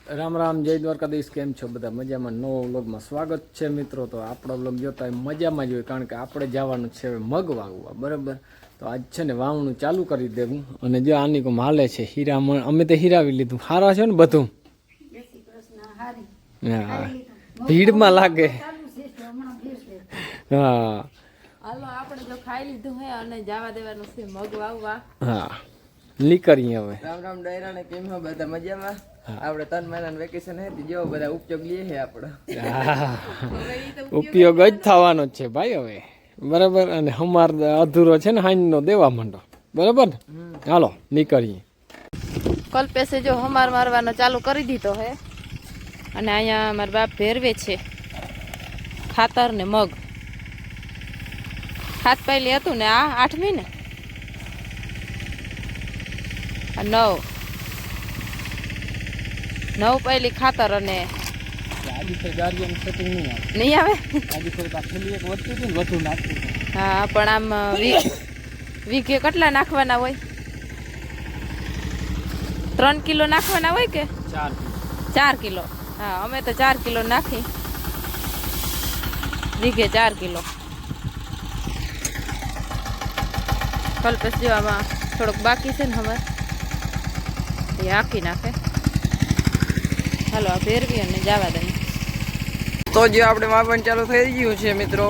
રામ રામ, જય દ્વારકાધીશ. કેમ છો બધા? મજામાં? નવો વ્લોગમાં સ્વાગત છે મિત્રો. તો આપણો વ્લોગ જોતા મજામાં જ હોય, કારણ કે આપણે જવાનું છે હવે મગ વાવવા. બરાબર, તો આજ છે ને વાવણું ચાલુ કરી દેવું. અને જો આની કો હાલે છે હીરામણ, અમે તો હીરાવી લીધું. સારા છે ને બધું? હા, ભીડમાં લાગે. હા, હાલો આપણે જો ખાઈ લીધું હે અને જવા દેવાનું છે મગ વાવવા. હા, નીકળીએ હવે. રામ રામ ડાયરા ને કેમ હો બધા મજામાં? આપણે 3 મહિનાનું વેકેશન હે, જો બધા ઉપયોગ લઈએ છે આપણો. ઉપયોગ જ થવાનો છે ભાઈ હવે. બરાબર, અને હમાર અધૂરો છે ને હાઈનો દેવા માંડો. બરાબર ને? હાલો નીકળીએ. કલ્પેશે જો હમાર મારવાનો ચાલુ કરી દીધો હે અને અહીંયા મારા બાપ ભેરવે છે ખાતર ને મગ. 7 પહેલી હતું ને આ 8મી ને 9 પહેલી ખાતર અને નહીં આવે. હા, પણ આમ વીઘે કેટલા નાખવાના હોય? 3 કિલો નાખવાના હોય કે 4 કિલો? હા, અમે તો 4 કિલો નાખી, વીઘે 4 કિલો. કલ્પેશ જેવામાં થોડોક બાકી છે ને હવે એ આખી નાખે. હાલો આ ભેરવી અને જવા દઈએ. તો જે આપણે માપન ચાલુ થઈ ગયું છે મિત્રો.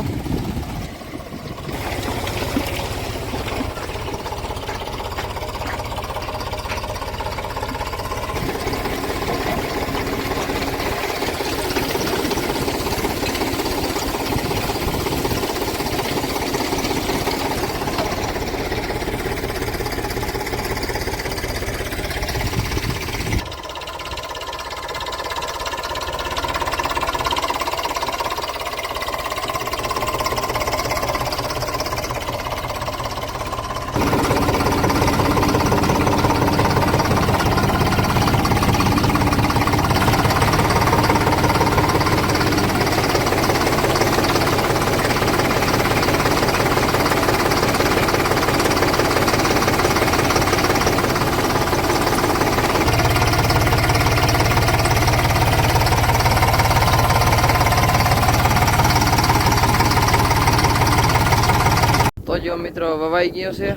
તો જો મિત્રો વવાઈ ગયો છે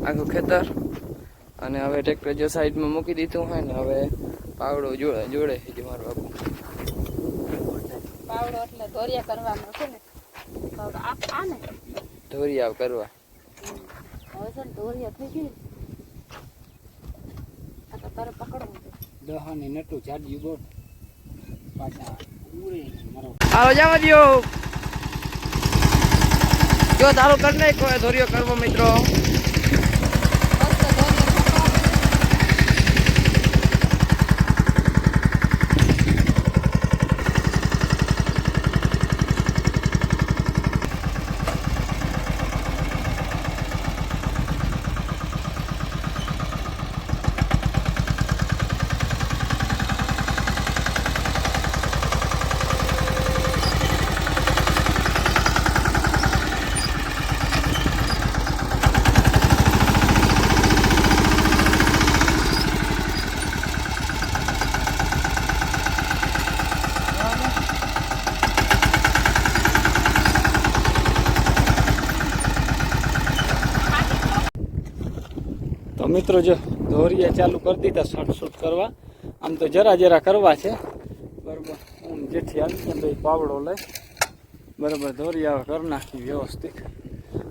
આખું ખેતર, અને હવે ટ્રેક્ટર જો સાઈડમાં મૂકી દીધું હોય ને હવે પાવડો જોડે છે જો મારો બાપુ. પાવડો એટલે ધોરિયા કરવાનો છે ને. પાવડો આ ને ધોરિયા કરવા. હવે છે ને ધોરિયા થઈ ગઈ. આ તો તારે પકડવું છે. દહાની નટુ ચાડ્યું બોલ પાછા ઉરે મારો. આવો જવા દ્યો. જો ચાલુ કરી નાખો ધોરિયો કરવો મિત્રો. તો મિત્રો જો ધોરિયા ચાલુ કરી દીધા શૂટ કરવા. આમ તો જરા કરવા છે. બરાબર, હું જેથી આવી તો પાવડો લઈ બરાબર ધોરિયા કરી નાખી વ્યવસ્થિત.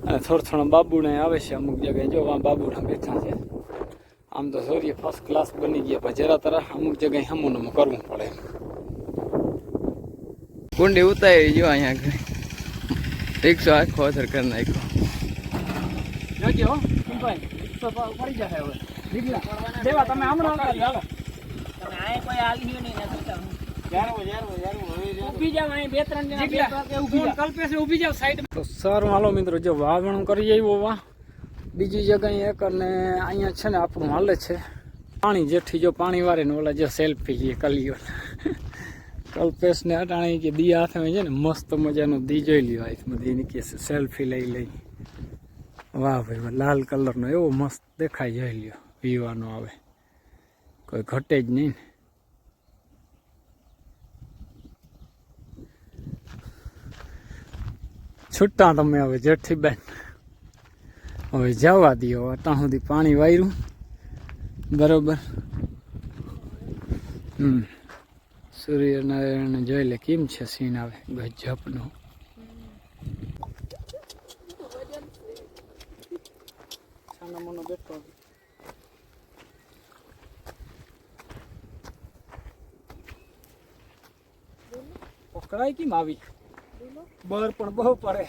અને થોડા બાબુને આવે છે અમુક જગ્યાએ, જો આ બાબુના બેઠા છે. આમ તો ધોરિયા ફર્સ્ટ ક્લાસ બની ગયા, પણ જરા તરા અમુક જગ્યાએ હમું કરવું પડે. કુંડી ઉતારી જો અહીંયા રિક્ષો આખો અસર કરી નાખ્યો. જોજો ભાઈ પડી જશે હવે. દેવા તમે હમણાં હાલો. તમે આય કોઈ આલી નહીં ને ઊભી જાવ. અહીં 2-3 જણા ઊભી જાવ. કલ્પેશ ઊભી જાવ સાઈડ. તો સારું હાલો મિત્રો, જો વાવણું કરી આવ્યો વા બીજી જગ્યાએ એક, અને અહીંયા છે ને આપણું હાલે છે પાણી. જેઠી જો પાણી વારે ને ઓલા જો સેલ્ફી લઈએ કલીઓ. કલ્પેશ ને અટાણી કે દી હાથમાં છે ને મસ્ત મજાનું દી જોઈ લ્યો. આમાં દીની કે સેલ્ફી લઈ. વાહ ભાઈ, લાલ કલરનો એવો મસ્ત દેખાય. જોઈ લ્યો, પીવાનો આવે કોઈ ઘટે જ નહીં. છૂટા તમે હવે જેઠી બેન હવે જવા દો ત્યાં સુધી પાણી વાયરું બરોબર. સૂર્યનારાયણ જોઈ લે કેમ છે સીન આવે ગજબનો. બેઠો પકડાય કેમ આવી બર પણ બહુ પડે.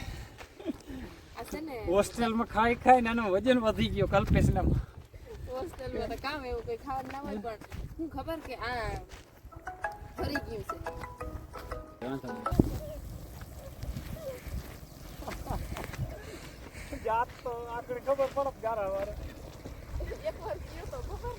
હોસ્ટેલમાં ખાઈ ખાઈને એનો વજન વધી ગયો કલ્પેશના. હોસ્ટેલમાં તો કામ એવું કઈ ખાવાનું ના હોય પણ હું ખબર કે આ ફરી ગયું છે. જાત તો આગળ ખબર પડત ગારા વારે એક વાર ગયો તો ખબર.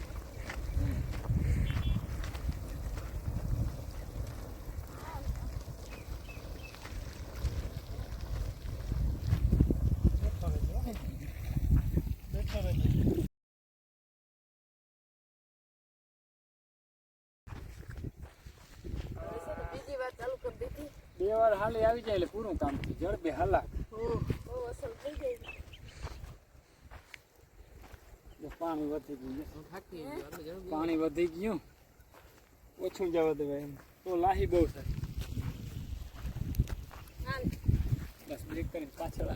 બીજી વાર ચાલુ કરી દીધી. 2 વાર હાલી આવી જાય એટલે પૂરું કામ થઈ જડબે હાલા. બહુ અસર થઈ જાય. પાણી વધી ગયું પાણી વધી ગયું ઓછું જવા દેવાય એમ તો લાહી બહુ થાય. બસ બ્રેક કરીને પાછળ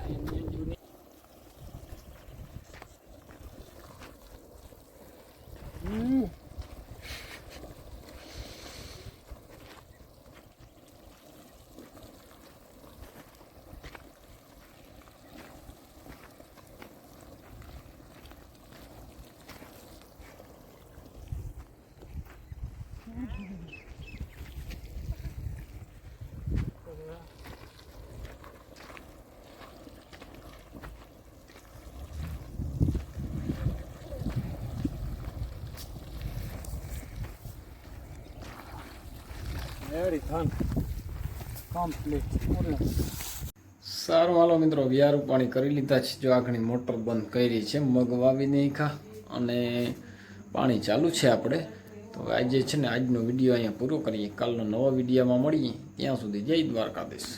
સારું હાલો મિત્રો વ્યારું પાણી કરી લીધા છે. જો આગળની મોટર બંધ કરી છે મગ વાવી નહીં ખા અને પાણી ચાલુ છે આપણે. તો આજે છે ને આજનો વિડીયો અહીંયા પૂરો કરીએ. કાલનો નવા વિડીયોમાં મળીએ ત્યાં સુધી જય દ્વારકાધીશ.